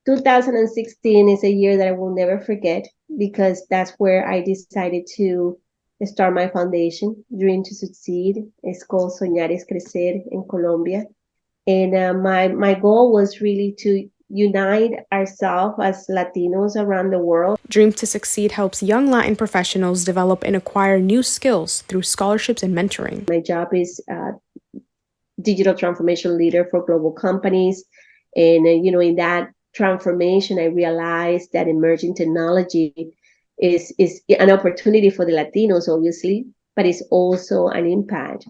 2016 is a year that I will never forget because that's where I decided to start my foundation, Dream to Succeed. It's called Soñar es Crecer in Colombia. And my goal was really to unite ourselves as Latinos around the world. Dream to Succeed helps young Latin professionals develop and acquire new skills through scholarships and mentoring. My job is digital transformation leader for global companies. And, in that transformation, I realized that emerging technology is an opportunity for the Latinos, obviously, but it's also an impact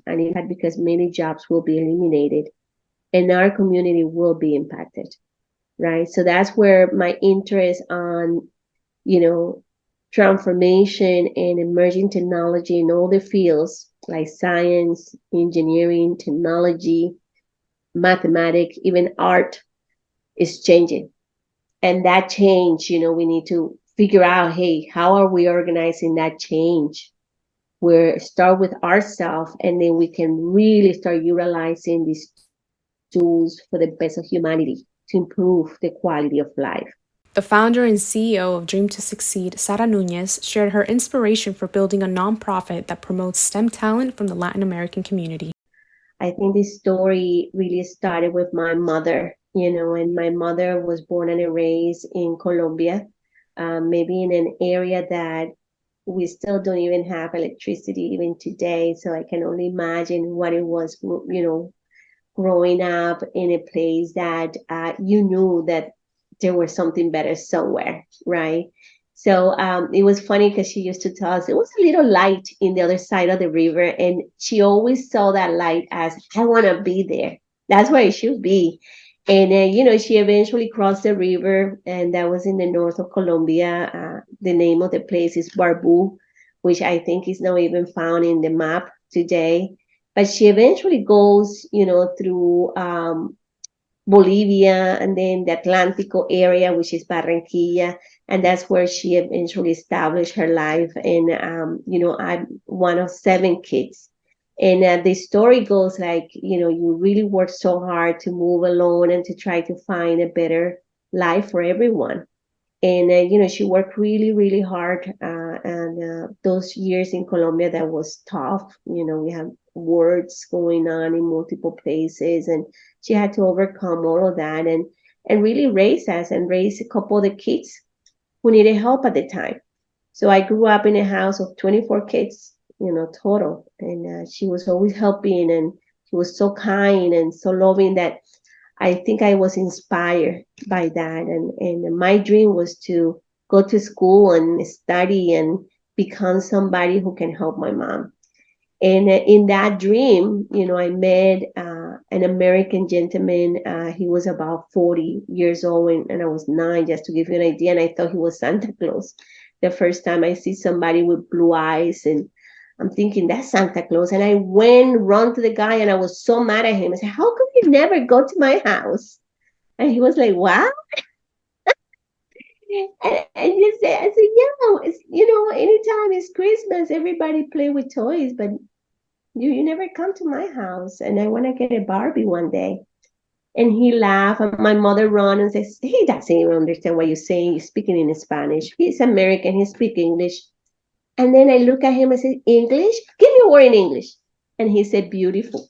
because many jobs will be eliminated and our community will be impacted, right? So that's where my interest on, transformation and emerging technology in all the fields like science, engineering, technology, mathematics, even art is changing. And that change, we need to figure out, hey, how are we organizing that change? We start with ourselves, and then we can really start utilizing these tools for the best of humanity to improve the quality of life. The founder and CEO of Dream to Succeed, Sara Nuñez, shared her inspiration for building a nonprofit that promotes STEM talent from the Latin American community. I think this story really started with my mother, and my mother was born and raised in Colombia, maybe in an area that we still don't even have electricity even today. So I can only imagine what it was, growing up in a place that you knew that there was something better somewhere, right? So it was funny because she used to tell us it was a little light in the other side of the river, and she always saw that light as, I want to be there. That's where it should be. And she eventually crossed the river, and that was in the north of Colombia. The name of the place is Barbu, which I think is not even found in the map today. But she eventually goes, through Bolivia and then the Atlántico area, which is Barranquilla. And that's where she eventually established her life. And, I'm one of 7 kids. And the story goes like, you really work so hard to move alone and to try to find a better life for everyone. And, she worked really, really hard. And those years in Colombia, that was tough. We have wars going on in multiple places, and she had to overcome all of that and really raise us and raise a couple of the kids who needed help at the time. So I grew up in a house of 24 kids, total. And she was always helping, and she was so kind and so loving that I think I was inspired by that. And my dream was to go to school and study and become somebody who can help my mom. And in that dream, I met an American gentleman. He was about 40 years old, and I was 9, just to give you an idea. And I thought he was Santa Claus. The first time I see somebody with blue eyes, and I'm thinking, that's Santa Claus. And I run to the guy, and I was so mad at him. I said, how come you never go to my house? And he was like, what? And he said, I said, yeah, it's, anytime it's Christmas, everybody play with toys, but you never come to my house, and I want to get a Barbie one day. And he laughed, and my mother ran and says, he doesn't even understand what you're saying. You're speaking in Spanish. He's American. He speaks English. And then I look at him and say, English? Give me a word in English. And he said, beautiful.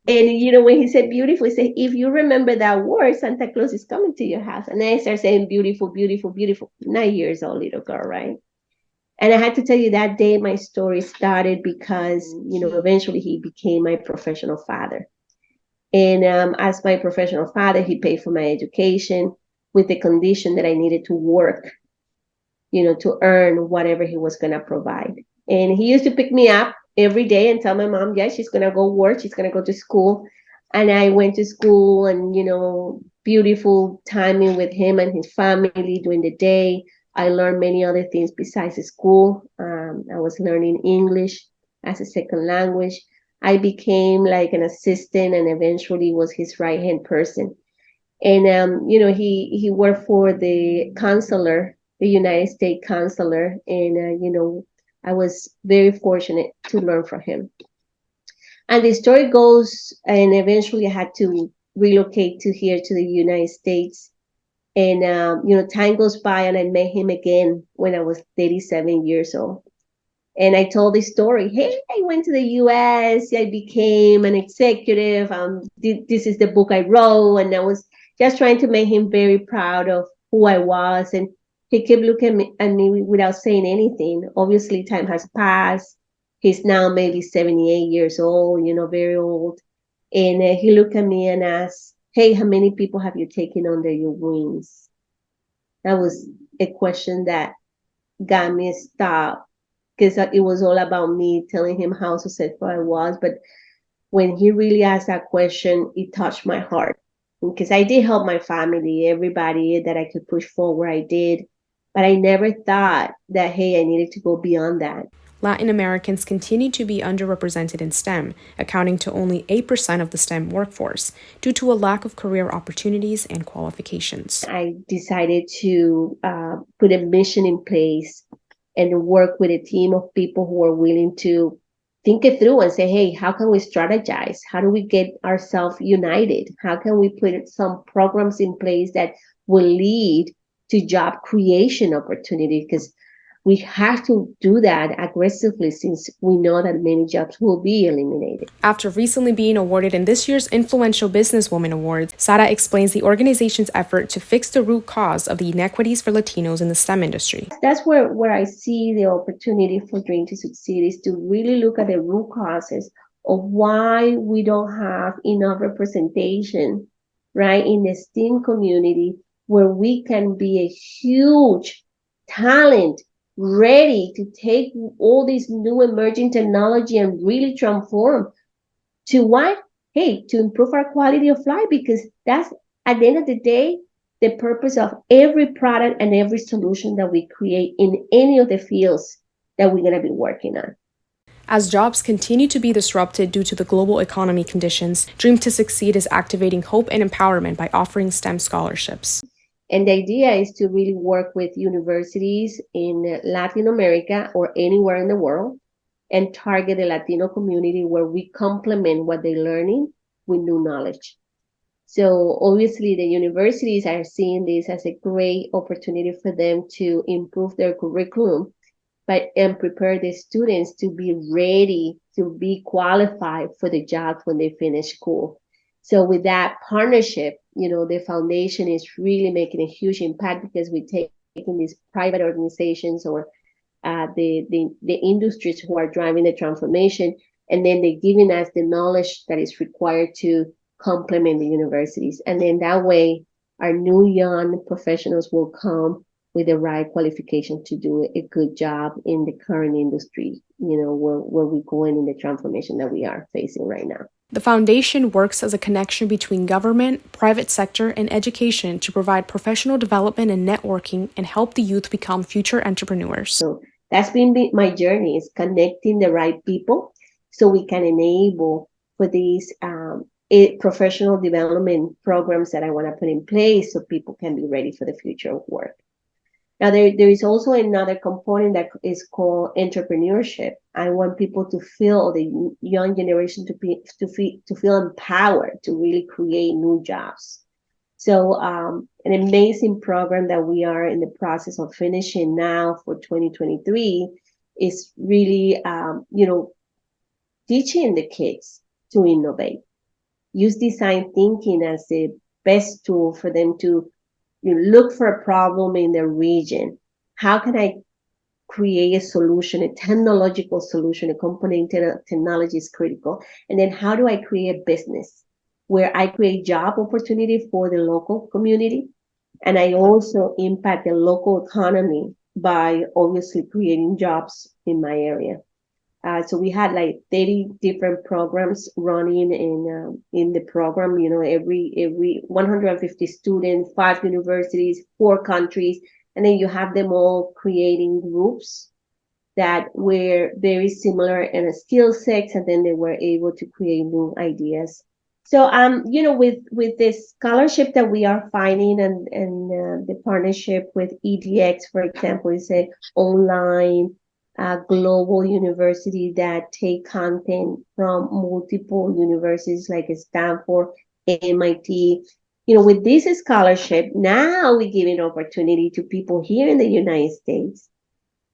And, when he said beautiful, he said, if you remember that word, Santa Claus is coming to your house. And then I started saying beautiful, beautiful, beautiful. 9 years old little girl, right? And I had to tell you that day my story started because, eventually he became my professional father. And as my professional father, he paid for my education with the condition that I needed to work, to earn whatever he was going to provide. And he used to pick me up every day and tell my mom, yeah, she's going to go work. She's going to go to school. And I went to school, and, beautiful timing with him and his family during the day. I learned many other things besides school. I was learning English as a second language. I became like an assistant, and eventually was his right-hand person. And, he worked for the consular, the United States consular. And, I was very fortunate to learn from him. And the story goes, and eventually I had to relocate to here to the United States. And, time goes by and I met him again when I was 37 years old. And I told this story. Hey, I went to the US. I became an executive. This is the book I wrote. And I was just trying to make him very proud of who I was. And he kept looking at me without saying anything. Obviously, time has passed. He's now maybe 78 years old, very old. And he looked at me and asked, hey, how many people have you taken under your wings? That was a question that got me stopped because it was all about me telling him how successful I was. But when he really asked that question, it touched my heart because I did help my family, everybody that I could push forward, I did. But I never thought that, hey, I needed to go beyond that. Latin Americans continue to be underrepresented in STEM, accounting to only 8% of the STEM workforce, due to a lack of career opportunities and qualifications. I decided to put a mission in place and work with a team of people who are willing to think it through and say, hey, how can we strategize? How do we get ourselves united? How can we put some programs in place that will lead to job creation opportunity? Because we have to do that aggressively since we know that many jobs will be eliminated. After recently being awarded in this year's Influential Businesswoman Awards, Sara explains the organization's effort to fix the root cause of the inequities for Latinos in the STEM industry. That's where I see the opportunity for Dream to Succeed is to really look at the root causes of why we don't have enough representation, right, in the STEM community where we can be a huge talent ready to take all this new emerging technology and really transform to what? Hey, to improve our quality of life, because that's at the end of the day, the purpose of every product and every solution that we create in any of the fields that we're going to be working on. As jobs continue to be disrupted due to the global economy conditions, Dream to Succeed is activating hope and empowerment by offering STEM scholarships. And the idea is to really work with universities in Latin America or anywhere in the world and target the Latino community where we complement what they're learning with new knowledge. So obviously the universities are seeing this as a great opportunity for them to improve their curriculum and prepare the students to be ready to be qualified for the jobs when they finish school. So with that partnership, the foundation is really making a huge impact because we're taking these private organizations or the industries who are driving the transformation, and then they're giving us the knowledge that is required to complement the universities. And then that way, our new young professionals will come with the right qualification to do a good job in the current industry, where we're going in the transformation that we are facing right now. The foundation works as a connection between government, private sector, and education to provide professional development and networking and help the youth become future entrepreneurs. So that's been my journey, is connecting the right people so we can enable for these professional development programs that I want to put in place so people can be ready for the future of work. Now, there is also another component that is called entrepreneurship. I want people to feel, the young generation to feel empowered to really create new jobs. So an amazing program that we are in the process of finishing now for 2023 is really, teaching the kids to innovate. Use design thinking as the best tool for them to look for a problem in their region. How can I create a solution, a technological solution? A company technology is critical. And then how do I create a business where I create job opportunity for the local community? And I also impact the local economy by obviously creating jobs in my area. So we had like 30 different programs running in the program, every 150 students, 5 universities, 4 countries, and then you have them all creating groups that were very similar in a skill set, and then they were able to create new ideas. So, with this scholarship that we are finding and the partnership with EDX, for example, is a online global university that take content from multiple universities like Stanford, MIT, with this scholarship, now we give an opportunity to people here in the United States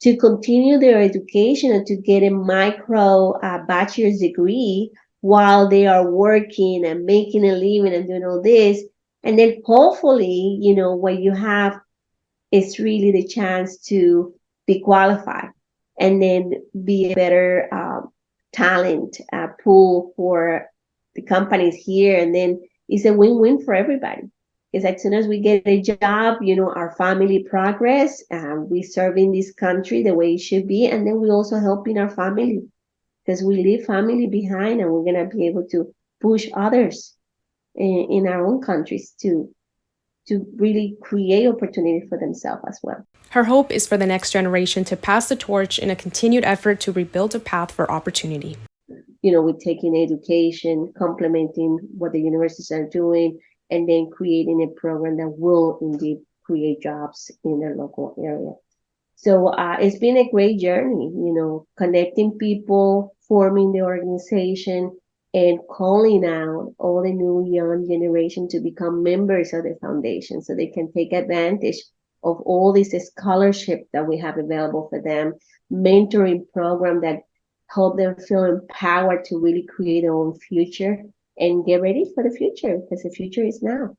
to continue their education and to get a micro bachelor's degree while they are working and making a living and doing all this. And then hopefully, what you have is really the chance to be qualified and then be a better talent pool for the companies here. And then it's a win-win for everybody. Because as soon as we get a job, our family progress, we serve in this country the way it should be, and then we also helping our family because we leave family behind, and we're gonna be able to push others in our own countries to really create opportunity for themselves as well. Her hope is for the next generation to pass the torch in a continued effort to rebuild a path for opportunity. With taking education, complementing what the universities are doing, and then creating a program that will indeed create jobs in their local area. So it's been a great journey, connecting people, forming the organization, and calling out all the new young generation to become members of the foundation so they can take advantage of all this scholarship that we have available for them, mentoring program that help them feel empowered to really create their own future and get ready for the future because the future is now.